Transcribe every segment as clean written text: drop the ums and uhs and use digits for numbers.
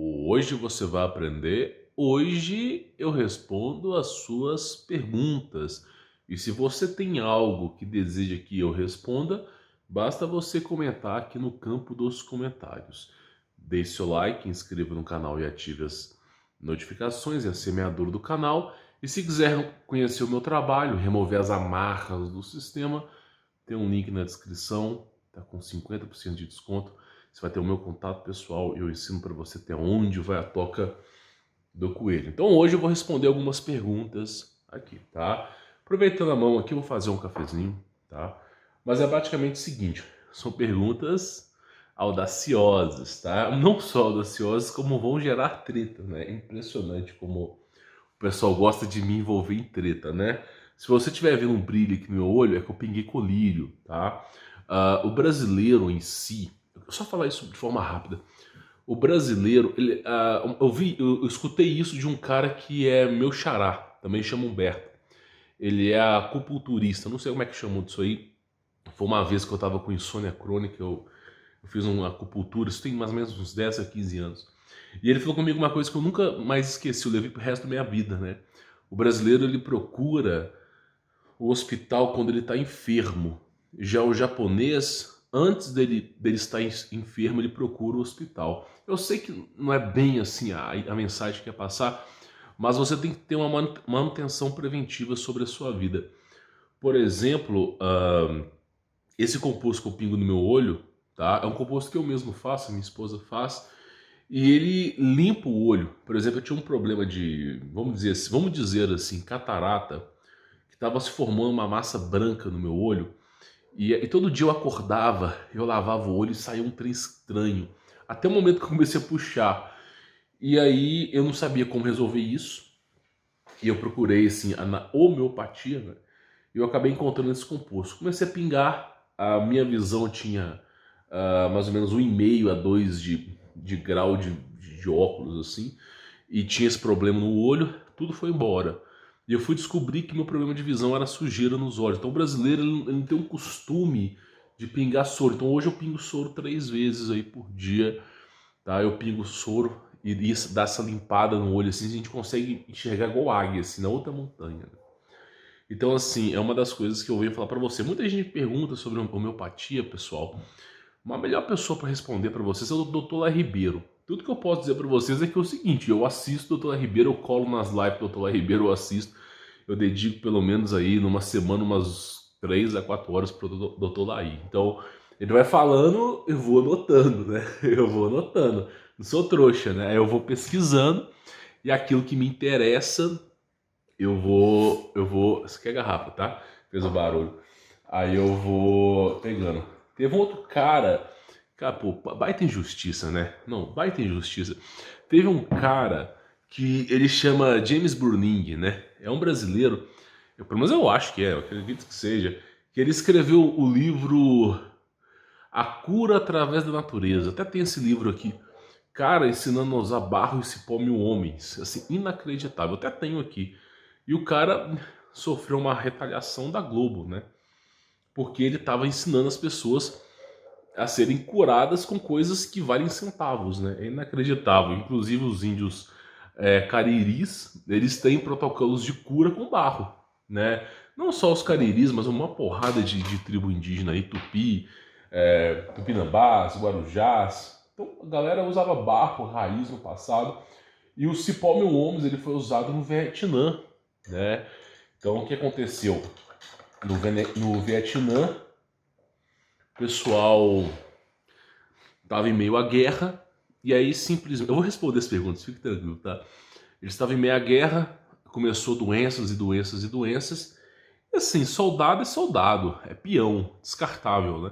Hoje você vai aprender. Hoje eu respondo as suas perguntas. E se você tem algo que deseja que eu responda, basta você comentar aqui no campo dos comentários. Deixe seu like, inscreva no canal e ative as notificações e a semeadura do canal. E se quiser conhecer o meu trabalho, remover as amarras do sistema, tem um link na descrição, tá com 50% de desconto. Você vai ter o meu contato pessoal e eu ensino para você até onde vai a toca do coelho. Então hoje eu vou responder algumas perguntas aqui, tá? Aproveitando a mão aqui, eu vou fazer um cafezinho, tá? Mas é praticamente o seguinte, são perguntas audaciosas, tá? Não só audaciosas, como vão gerar treta, né? É impressionante como o pessoal gosta de me envolver em treta, né? Se você estiver vendo um brilho aqui no meu olho, é que eu pinguei colírio, tá? O brasileiro em si, só falar isso de forma rápida. O brasileiro, eu escutei isso de um cara que é meu xará, também chama Humberto. Ele é acupunturista, não sei como é que chamam disso aí. Foi uma vez que eu tava com insônia crônica, eu fiz uma acupuntura, isso tem mais ou menos uns 10 a 15 anos. E ele falou comigo uma coisa que eu nunca mais esqueci, eu levei pro resto da minha vida, né? O brasileiro, ele procura o hospital quando ele está enfermo. Já o japonês, antes dele estar enfermo, ele procura o hospital. Eu sei que não é bem assim a mensagem que quer passar, mas você tem que ter uma manutenção preventiva sobre a sua vida. Por exemplo, esse composto que eu pingo no meu olho, tá? É um composto que eu mesmo faço, minha esposa faz, e ele limpa o olho. Por exemplo, eu tinha um problema de, vamos dizer assim, catarata, que estava se formando uma massa branca no meu olho. E todo dia eu acordava, eu lavava o olho e saía um trem estranho. Até o momento que eu comecei a puxar. E aí eu não sabia como resolver isso. E eu procurei assim, na homeopatia, né? E eu acabei encontrando esse composto. Comecei a pingar, a minha visão tinha mais ou menos 1,5 a 2 de grau de óculos, assim. E tinha esse problema no olho, tudo foi embora. E eu fui descobrir que meu problema de visão era sujeira nos olhos. Então o brasileiro ele não tem um costume de pingar soro. Então hoje eu pingo soro 3 vezes aí por dia, tá? Eu pingo soro e isso dá essa limpada no olho, assim, a gente consegue enxergar igual águia, assim, na outra montanha. Então, assim, é uma das coisas que eu venho falar pra você. Muita gente pergunta sobre homeopatia, pessoal. Uma melhor pessoa para responder para vocês é o Dr. Lá Ribeiro. Tudo que eu posso dizer para vocês é que é o seguinte, eu assisto o Dr. Lá Ribeiro, eu colo nas lives do Dr. Lá Ribeiro, eu assisto, eu dedico pelo menos aí numa semana umas 3 a 4 horas pro Dr. Laí. Então, ele vai falando, eu vou anotando, né? Eu vou anotando. Não sou trouxa, né? Aí eu vou pesquisando e aquilo que me interessa, isso aqui é garrafa, tá? Fez o barulho. Aí eu vou pegando. Teve um outro cara, pô, baita injustiça, né? Não, baita injustiça. Teve um cara que ele chama James Burning, né? É um brasileiro, pelo menos eu acho que é, eu acredito que seja, que ele escreveu o livro A Cura Através da Natureza. Até tem esse livro aqui. Cara, ensinando a usar barro e cipó mil homens. Assim, inacreditável. Eu até tenho aqui. E o cara sofreu uma retaliação da Globo, né? Porque ele estava ensinando as pessoas a serem curadas com coisas que valem centavos, né? É inacreditável. Inclusive os índios cariris, eles têm protocolos de cura com barro, né? Não só os cariris, mas uma porrada de tribo indígena aí, Tupi, Tupinambás, Guarujás. Então a galera usava barro, raiz no passado. E o cipó mil homens ele foi usado no Vietnã, né? Então o que aconteceu? No Vietnã, o pessoal estava em meio à guerra, e aí simplesmente... Eu vou responder as perguntas, fique tranquilo, tá? Eles estavam em meio à guerra, começou doenças e doenças e doenças, e assim, soldado é soldado, é peão, descartável, né?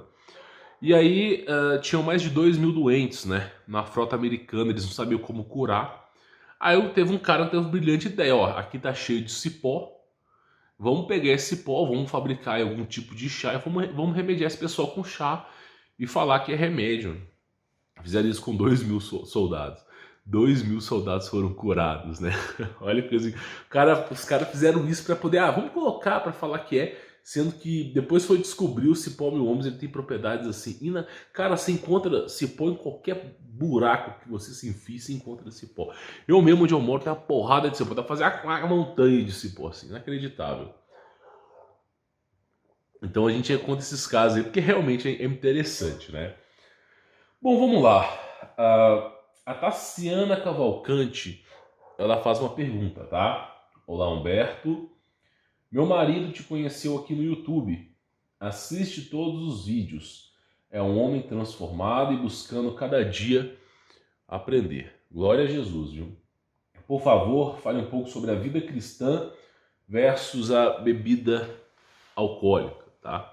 E aí tinham mais de 2.000 doentes, né? Na frota americana, eles não sabiam como curar. Aí teve um cara que teve uma brilhante ideia, ó, aqui tá cheio de cipó, vamos pegar esse pó, vamos fabricar algum tipo de chá e vamos remediar esse pessoal com chá e falar que é remédio. Fizeram isso com 2.000 soldados. 2.000 soldados foram curados, né? Olha que coisa. Os caras fizeram isso para poder, vamos colocar para falar que é. sendo que depois foi descobrir o cipó mil homens, ele tem propriedades assim. Cara, você encontra cipó em qualquer buraco que você se enfie, você encontra cipó. Eu mesmo, onde eu moro, tem uma porrada de cipó, dá pra fazer uma montanha de cipó, assim, inacreditável. Então a gente encontra esses casos aí, porque realmente é interessante, né? Bom, vamos lá. A Tassiana Cavalcante, ela faz uma pergunta, tá? Olá, Humberto. Meu marido te conheceu aqui no YouTube. Assiste todos os vídeos. É um homem transformado e buscando cada dia aprender. Glória a Jesus, viu? Por favor, fale um pouco sobre a vida cristã versus a bebida alcoólica, tá?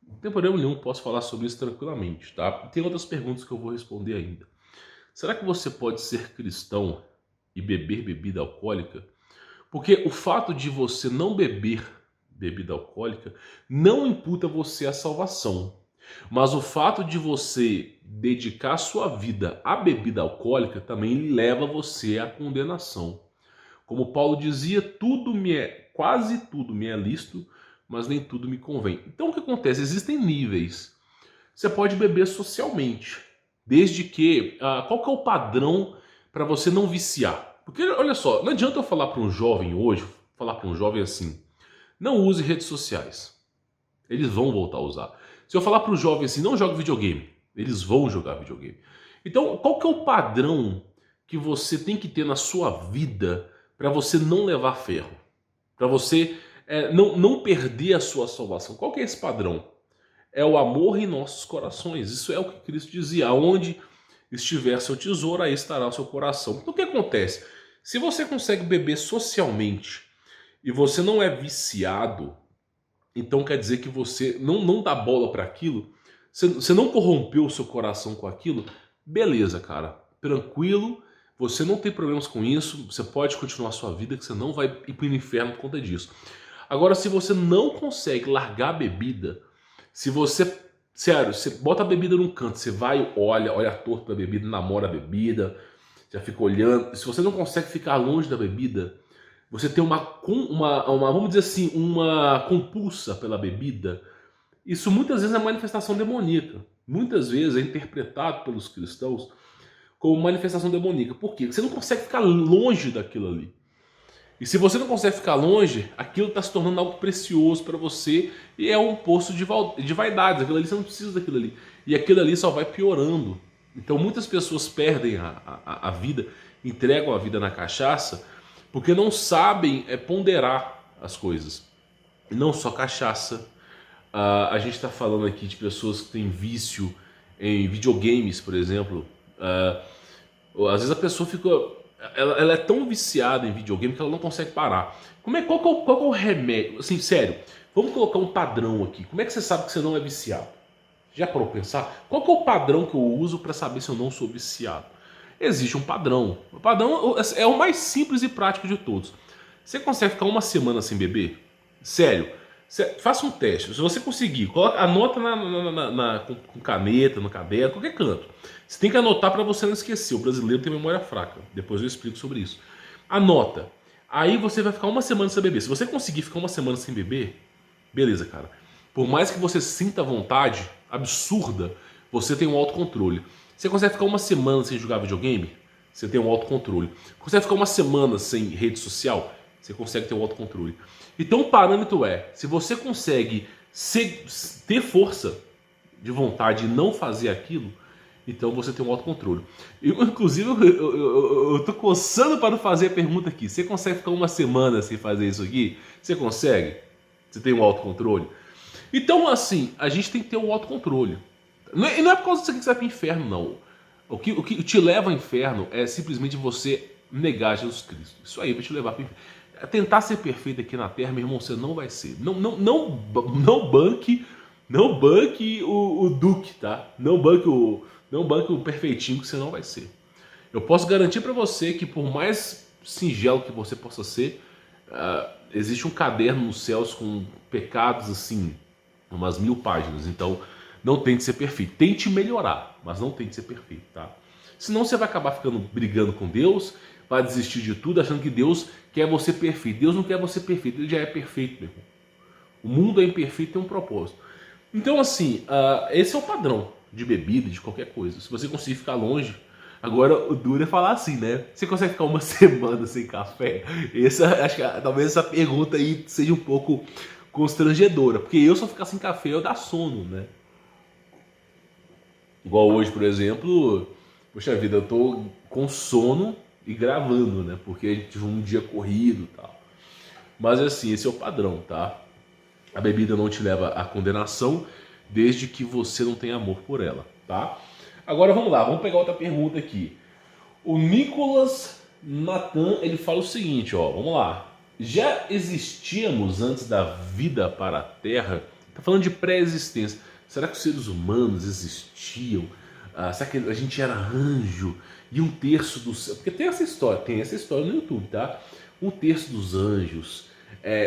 Não tem problema nenhum, posso falar sobre isso tranquilamente, tá? Tem outras perguntas que eu vou responder ainda. Será que você pode ser cristão e beber bebida alcoólica? Porque o fato de você não beber bebida alcoólica não imputa você à salvação. Mas o fato de você dedicar sua vida à bebida alcoólica também leva você à condenação. Como Paulo dizia, quase tudo me é lícito, mas nem tudo me convém. Então o que acontece? Existem níveis. Você pode beber socialmente, desde que... qual que é o padrão para você não viciar? Porque olha só, não adianta eu falar para um jovem hoje, falar para um jovem assim, não use redes sociais. Eles vão voltar a usar. Se eu falar para o jovem assim, não jogue videogame, eles vão jogar videogame. Então, qual que é o padrão que você tem que ter na sua vida para você não levar ferro? Para você não perder a sua salvação? Qual que é esse padrão? É o amor em nossos corações. Isso é o que Cristo dizia. Aonde estiver seu tesouro, aí estará o seu coração. Então o que acontece? Se você consegue beber socialmente e você não é viciado, então quer dizer que você não dá bola para aquilo, você não corrompeu o seu coração com aquilo, beleza, cara, tranquilo, você não tem problemas com isso, você pode continuar a sua vida, que você não vai ir para o inferno por conta disso. Agora, se você não consegue largar a bebida, se você, sério, você bota a bebida num canto, você vai, olha torto da bebida, namora a bebida, já fica olhando, se você não consegue ficar longe da bebida, você tem vamos dizer assim, uma compulsa pela bebida, isso muitas vezes é manifestação demoníaca. Muitas vezes é interpretado pelos cristãos como manifestação demoníaca. Por quê? Porque você não consegue ficar longe daquilo ali. E se você não consegue ficar longe, aquilo está se tornando algo precioso para você e é um poço de vaidades. Aquilo ali, você não precisa daquilo ali. E aquilo ali só vai piorando. Então muitas pessoas perdem a vida, entregam a vida na cachaça, porque não sabem ponderar as coisas. E não só cachaça. A gente está falando aqui de pessoas que têm vício em videogames, por exemplo. Às vezes a pessoa fica... Ela é tão viciada em videogame que ela não consegue parar. Qual que é o remédio? Assim, sério, vamos colocar um padrão aqui. Como é que você sabe que você não é viciado? Já parou pra pensar? Qual que é o padrão que eu uso para saber se eu não sou viciado? Existe um padrão. O padrão é o mais simples e prático de todos. Você consegue ficar uma semana sem beber? Sério, faça um teste. Se você conseguir, anota com caneta, no caderno, qualquer canto. Você tem que anotar para você não esquecer. O brasileiro tem memória fraca. Depois eu explico sobre isso. Anota. Aí você vai ficar uma semana sem beber. Se você conseguir ficar uma semana sem beber, beleza, cara. Por mais que você sinta vontade absurda, você tem um autocontrole. Você consegue ficar uma semana sem jogar videogame? Você tem um autocontrole. Consegue ficar uma semana sem rede social? Você consegue ter um autocontrole. Então o parâmetro é, se você consegue ter força de vontade e não fazer aquilo, então você tem um autocontrole. Inclusive, eu tô coçando para fazer a pergunta aqui. Você consegue ficar uma semana sem fazer isso aqui? Você consegue? Você tem um autocontrole? Então, assim, a gente tem que ter um autocontrole. E não é por causa disso aqui que você vai para o inferno, não. O que te leva ao inferno é simplesmente você negar Jesus Cristo. Isso aí vai te levar para o inferno. Tentar ser perfeito aqui na Terra, meu irmão, você não vai ser. Não banque o Duque, tá? Não banque o perfeitinho, que você não vai ser. Eu posso garantir para você que por mais singelo que você possa ser, existe um caderno nos céus com pecados assim, umas 1000 páginas. Então não tente ser perfeito. Tente melhorar, mas não tente ser perfeito, tá? Senão você vai acabar ficando brigando com Deus, vai desistir de tudo achando que Deus quer você perfeito. Deus não quer você perfeito, Ele já é perfeito, meu irmão. O mundo é imperfeito e tem um propósito. Então, assim, esse é o padrão de bebida, de qualquer coisa. Se você conseguir ficar longe. Agora, o duro é falar assim, né? Você consegue ficar uma semana sem café? Acho que talvez essa pergunta aí seja um pouco constrangedora. Porque eu, se eu ficar sem café, eu dá sono, né? Igual hoje, por exemplo, poxa vida, eu tô com sono e gravando, né? Porque a gente tive um dia corrido e tal. Mas assim, esse é o padrão, tá? A bebida não te leva à condenação, desde que você não tenha amor por ela, tá? Agora vamos lá, vamos pegar outra pergunta aqui. O Nicolas Nathan, ele fala o seguinte, ó, vamos lá. Já existíamos antes da vida para a Terra? Tá falando de pré-existência. Será que os seres humanos existiam? Será que a gente era anjo? E um terço do céu... Porque tem essa história no YouTube, tá? Um terço dos anjos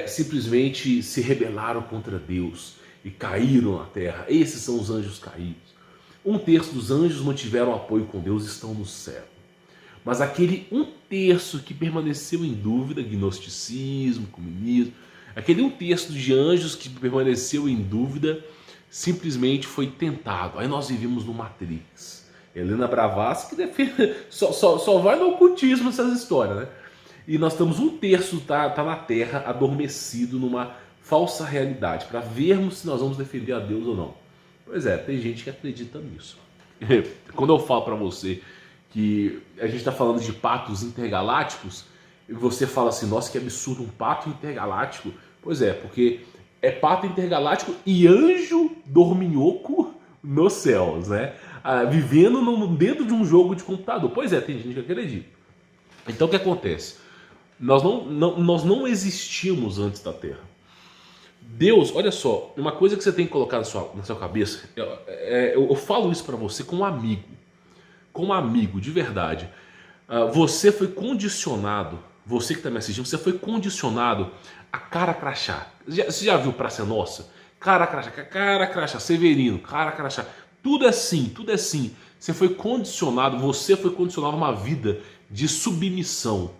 simplesmente se rebelaram contra Deus e caíram na terra. Esses são os anjos caídos. Um terço dos anjos mantiveram apoio com Deus e estão no céu. Mas aquele um terço que permaneceu em dúvida, gnosticismo, comunismo, aquele um terço de anjos que permaneceu em dúvida, simplesmente foi tentado. Aí nós vivemos no Matrix. Helena Blavatsky que defende, só vai no ocultismo essas histórias, né? E nós estamos um terço tá na Terra adormecido numa falsa realidade, para vermos se nós vamos defender a Deus ou não. Pois é, tem gente que acredita nisso. Quando eu falo para você que a gente está falando de patos intergalácticos, e você fala assim, nossa, que absurdo, um pato intergaláctico. Pois é, porque é pato intergaláctico e anjo dorminhoco nos céus, né? Vivendo dentro de um jogo de computador. Pois é, tem gente que acredita. Então o que acontece? Nós não existíamos antes da Terra. Deus, olha só, uma coisa que você tem que colocar na sua cabeça, eu falo isso para você como amigo, de verdade. Você foi condicionado, você que está me assistindo, você foi condicionado a cara crachá. Você já viu Praça Nossa? Cara crachá, Severino, cara crachá. Tudo é assim, tudo é assim. Você foi condicionado a uma vida de submissão.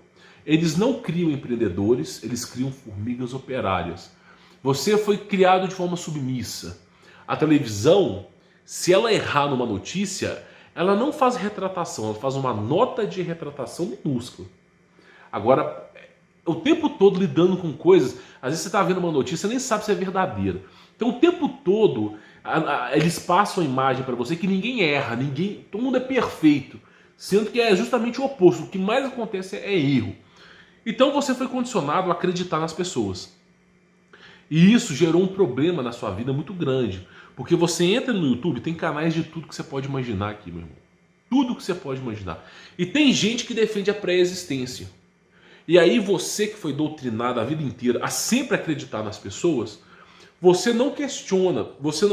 Eles não criam empreendedores, eles criam formigas operárias. Você foi criado de forma submissa. A televisão, se ela errar numa notícia, ela não faz retratação, ela faz uma nota de retratação minúscula. Agora, o tempo todo lidando com coisas, às vezes você está vendo uma notícia e nem sabe se é verdadeira. Então o tempo todo eles passam a imagem para você que ninguém erra, todo mundo é perfeito. Sendo que é justamente o oposto, o que mais acontece é erro. Então você foi condicionado a acreditar nas pessoas. E isso gerou um problema na sua vida muito grande. Porque você entra no YouTube, tem canais de tudo que você pode imaginar aqui, meu irmão. Tudo que você pode imaginar. E tem gente que defende a pré-existência. E aí você que foi doutrinado a vida inteira a sempre acreditar nas pessoas, você não questiona, você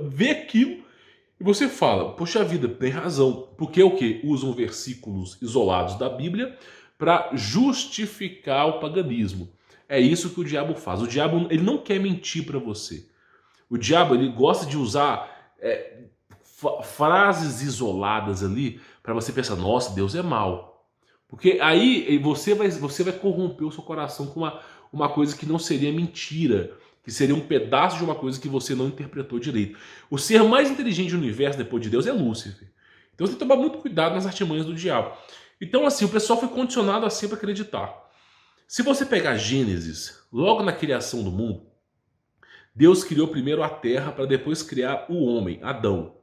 vê aquilo e você fala, poxa vida, tem razão. Porque o quê? Usam versículos isolados da Bíblia para justificar o paganismo. É isso que o diabo faz. O diabo ele não quer mentir para você. O diabo ele gosta de usar frases isoladas ali para você pensar, nossa, Deus é mau. Porque aí você vai corromper o seu coração com uma coisa que não seria mentira, que seria um pedaço de uma coisa que você não interpretou direito. O ser mais inteligente do universo depois de Deus é Lúcifer. Então você tem que tomar muito cuidado nas artimanhas do diabo. Então assim, o pessoal foi condicionado a sempre acreditar. Se você pegar Gênesis, logo na criação do mundo, Deus criou primeiro a terra para depois criar o homem, Adão.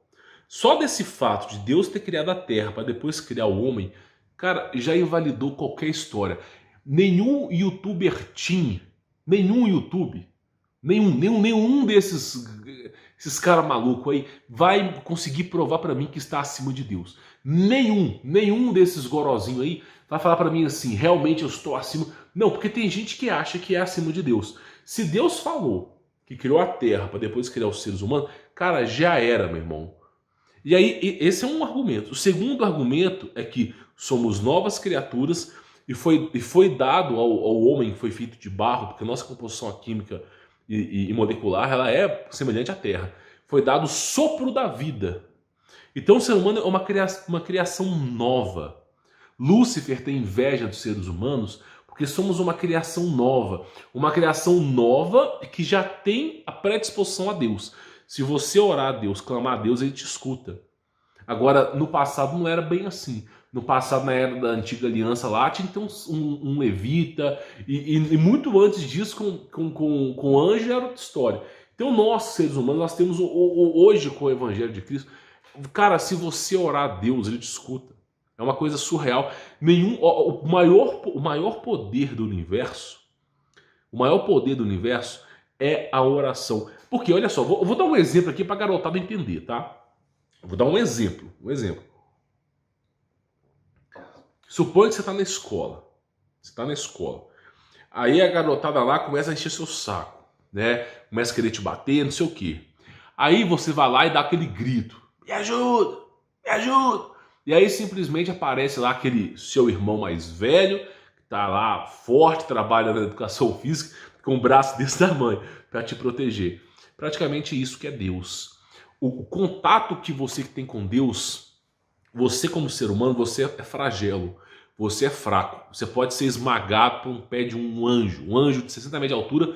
Só desse fato de Deus ter criado a terra para depois criar o homem, cara, já invalidou qualquer história. Nenhum youtuber teen, nenhum desses caras malucos aí vai conseguir provar para mim que está acima de Deus. Nenhum desses gorozinhos aí vai falar para mim assim, realmente eu estou acima. Não, porque tem gente que acha que é acima de Deus. Se Deus falou que criou a terra para depois criar os seres humanos, cara, já era, meu irmão. E aí, esse é um argumento. O segundo argumento é que somos novas criaturas e foi dado ao homem que foi feito de barro, porque a nossa composição química e molecular ela é semelhante à terra. Foi dado o sopro da vida. Então o ser humano é uma criação nova. Lúcifer tem inveja dos seres humanos Porque somos uma criação nova que já tem a predisposição a Deus. Se você orar a Deus, clamar a Deus, ele te escuta. Agora, no passado não era bem assim. No passado, na era da antiga aliança lá, tinha então um levita, e muito antes disso, com anjo, era outra história. Então, nós, seres humanos, nós temos hoje com o Evangelho de Cristo, cara, se você orar a Deus, ele te escuta. É uma coisa surreal. O maior poder do universo, é a oração. Porque, olha só, eu vou dar um exemplo aqui para a garotada entender, tá? Eu vou dar um exemplo. Suponha que você está na escola. Aí a garotada lá começa a encher seu saco, né? Começa a querer te bater, não sei o quê. Aí você vai lá e dá aquele grito. Me ajuda! Me ajuda! E aí simplesmente aparece lá aquele seu irmão mais velho, que tá lá forte, trabalha na educação física, com o braço desse tamanho, para te proteger. Praticamente isso que é Deus. O contato que você tem com Deus, você como ser humano, você é flagelo. Você é fraco. Você pode ser esmagado por um pé de um anjo. Um anjo de 60 metros de altura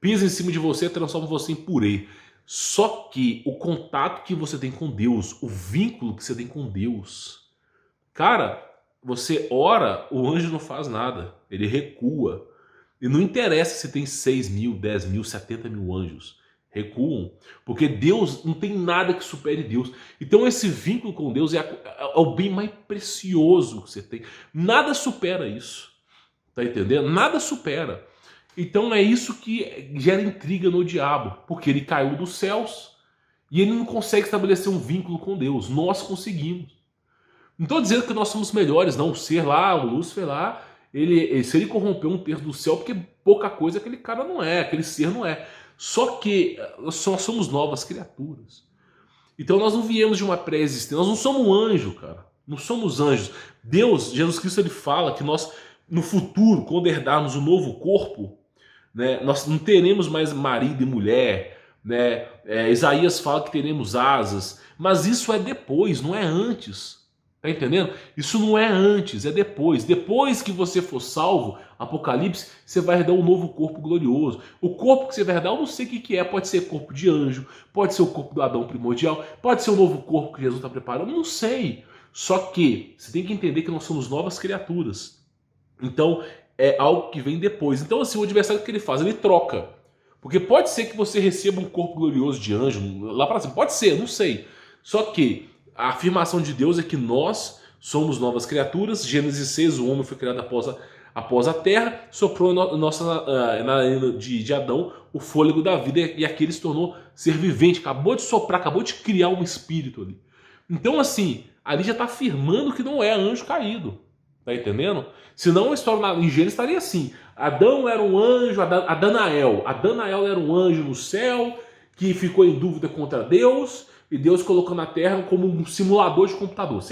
pisa em cima de você e transforma você em purê. Só que o contato que você tem com Deus, o vínculo que você tem com Deus, cara, você ora, o anjo não faz nada. Ele recua. E não interessa se tem 6 mil, 10 mil, 70 mil anjos. Recuam, porque Deus não tem nada que supere Deus. Então esse vínculo com Deus é o bem mais precioso que você tem. Nada supera isso, tá entendendo? Nada supera. Então é isso que gera intriga no diabo, porque ele caiu dos céus e ele não consegue estabelecer um vínculo com Deus. Nós conseguimos. Não estou dizendo que nós somos melhores, não. O ser lá, o Lúcifer lá, se ele corrompeu um terço do céu, porque pouca coisa aquele cara não é, aquele ser não é. Só que nós somos novas criaturas. Então nós não viemos de uma pré-existência, nós não somos um anjo, cara. Não somos anjos. Deus, Jesus Cristo, ele fala que nós, no futuro, quando herdarmos um novo corpo, né, nós não teremos mais marido e mulher, né? Isaías fala que teremos asas, mas isso é depois, não é antes. Tá entendendo? Isso não é antes, é depois. Depois que você for salvo, Apocalipse, você vai herdar um novo corpo glorioso. O corpo que você vai herdar, eu não sei o que é. Pode ser corpo de anjo, pode ser o corpo do Adão primordial, pode ser o novo corpo que Jesus está preparando, não sei. Só que você tem que entender que nós somos novas criaturas. Então, é algo que vem depois. Então, assim, o adversário, o que ele faz? Ele troca. Porque pode ser que você receba um corpo glorioso de anjo, lá para cima. Pode ser, não sei. Só que a afirmação de Deus é que nós somos novas criaturas. Gênesis 6, o homem foi criado após a terra, soprou na narina de Adão o fôlego da vida, e aqui ele se tornou ser vivente, acabou de soprar, acabou de criar um espírito ali. Então, assim, ali já está afirmando que não é anjo caído. Tá entendendo? Senão a história em Gênesis estaria assim: Adão era um anjo, Adanael era um anjo no céu que ficou em dúvida contra Deus, e Deus colocou na terra como um simulador de computador.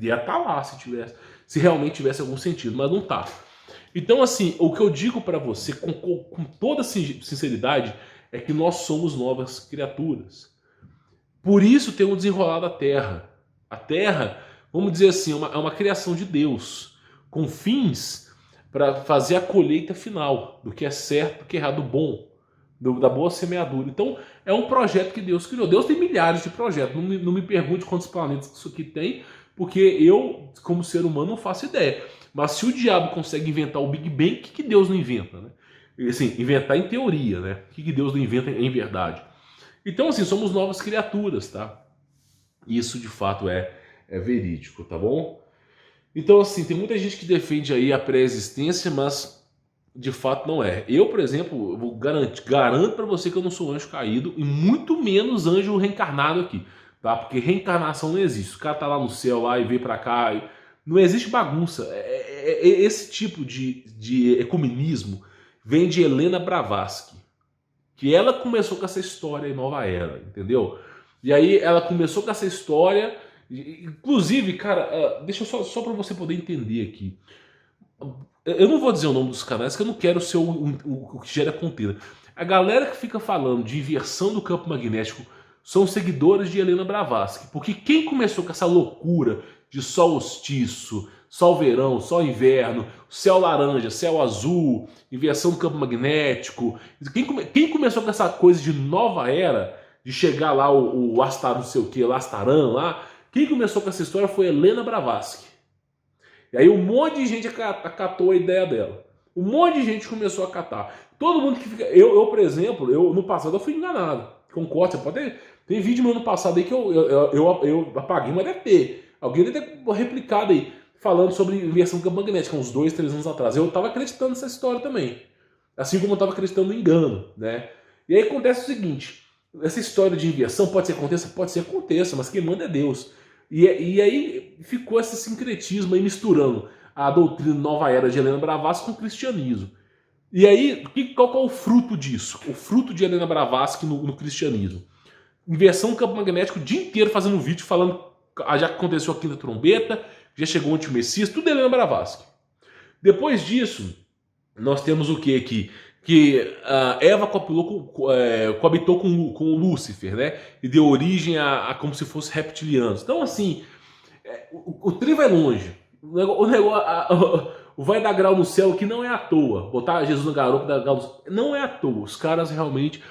Ia estar lá se realmente tivesse algum sentido, mas não tá. Então, assim, o que eu digo para você com toda sinceridade é que nós somos novas criaturas. Por isso tem um desenrolar da terra. A terra, vamos dizer assim, é uma criação de Deus, com fins para fazer a colheita final do que é certo, do que é errado, do bom, da boa semeadura. Então, é um projeto que Deus criou. Deus tem milhares de projetos. Não me pergunte quantos planetas isso aqui tem, porque eu, como ser humano, não faço ideia. Mas se o diabo consegue inventar o Big Bang, o que Deus não inventa, né? Assim, inventar em teoria, né? O que Deus não inventa em verdade? Então, assim, somos novas criaturas, tá? Isso, de fato, é verídico, tá bom? Então, assim, tem muita gente que defende aí a pré-existência, mas de fato não é. Eu, por exemplo, eu garanto para você que eu não sou anjo caído, e muito menos anjo reencarnado aqui, tá? Porque reencarnação não existe. O cara tá lá no céu lá e vem para cá, não existe bagunça. Esse tipo de ecumenismo vem de Helena Blavatsky, que ela começou com essa história em Nova Era, entendeu? E aí ela começou com essa história. Inclusive, cara, deixa eu só para você poder entender aqui. Eu não vou dizer o nome dos canais, que eu não quero ser o que gera contenda. A galera que fica falando de inversão do campo magnético são seguidores de Helena Blavatsky. Porque quem começou com essa loucura de solstício, Sol verão, sol inverno, céu laranja, céu azul, inversão do campo magnético. Quem começou com essa coisa de nova era, de chegar lá o Astar não sei o que, Astaran lá, quem começou com essa história foi Helena Blavatsky. E aí um monte de gente acatou a ideia dela. Um monte de gente começou a acatar. Todo mundo que fica... por exemplo, no passado eu fui enganado. Concordo, você pode ter... Tem vídeo meu no passado aí que eu apaguei, mas deve ter. Alguém deve ter replicado aí, falando sobre inversão do campo magnético, uns 2, 3 anos atrás. Eu estava acreditando nessa história também. Assim como eu estava acreditando no engano, né? E aí acontece o seguinte, essa história de inversão pode ser que aconteça? Pode ser que aconteça, mas quem manda é Deus. E aí ficou esse sincretismo aí misturando a doutrina nova era de Helena Blavatsky com o cristianismo. E aí, qual que é o fruto disso? O fruto de Helena Blavatsky no cristianismo. Inversão do campo magnético o dia inteiro fazendo vídeo falando já aconteceu a quinta trombeta, já chegou o antimessias, tudo Helena Blavatsky. Depois disso, nós temos o que aqui? Que Eva coabitou com o Lúcifer, né? E deu origem a como se fosse reptilianos. Então, assim, o trem vai longe. O negócio, vai dar grau no céu que não é à toa. Botar Jesus no garoto dar grau no céu, não é à toa. Os caras realmente,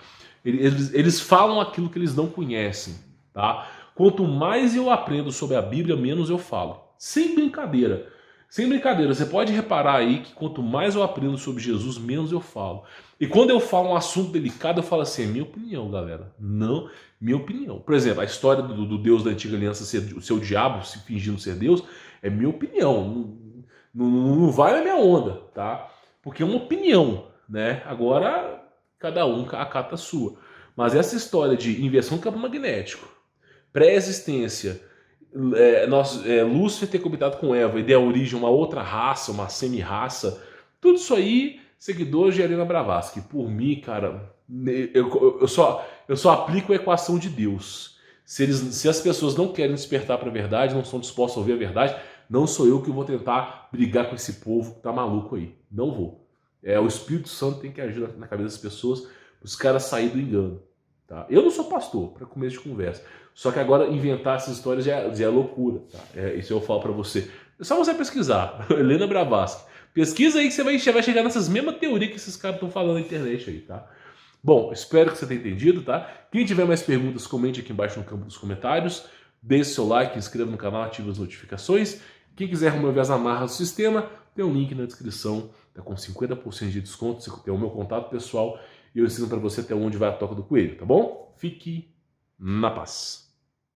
eles falam aquilo que eles não conhecem, tá? Quanto mais eu aprendo sobre a Bíblia, menos eu falo. Sem brincadeira. Sem brincadeira, você pode reparar aí que quanto mais eu aprendo sobre Jesus, menos eu falo. E quando eu falo um assunto delicado, eu falo assim, é minha opinião, galera. Não, minha opinião. Por exemplo, a história do Deus da Antiga Aliança ser o seu diabo, se fingindo ser Deus, é minha opinião. Não vai na minha onda, tá? Porque é uma opinião, né? Agora, cada um acata a sua. Mas essa história de inversão do campo magnético, pré-existência, Lúcifer ter coabitado com Eva e der origem a uma outra raça, uma semi-raça, tudo isso aí, seguidores de Helena Blavatsky. Por mim, cara, eu só aplico a equação de Deus. Se as pessoas não querem despertar para a verdade, não estão dispostas a ouvir a verdade, não sou eu que vou tentar brigar com esse povo que tá maluco aí. Não vou. O Espírito Santo tem que agir na cabeça das pessoas, os caras saírem do engano. Tá? Eu não sou pastor, para começo de conversa. Só que agora inventar essas histórias já é loucura. Tá? Isso eu falo para você. É só você pesquisar. Helena Blavatsky. Pesquisa aí que você vai chegar nessas mesmas teorias que esses caras estão falando na internet aí, tá? Bom, espero que você tenha entendido, tá? Quem tiver mais perguntas, comente aqui embaixo no campo dos comentários. Deixe seu like, inscreva no canal, ative as notificações. Quem quiser remover as amarras do sistema, tem um link na descrição. Tá com 50% de desconto. Você tem o meu contato pessoal e eu ensino para você até onde vai a toca do coelho, tá bom? Fique na paz.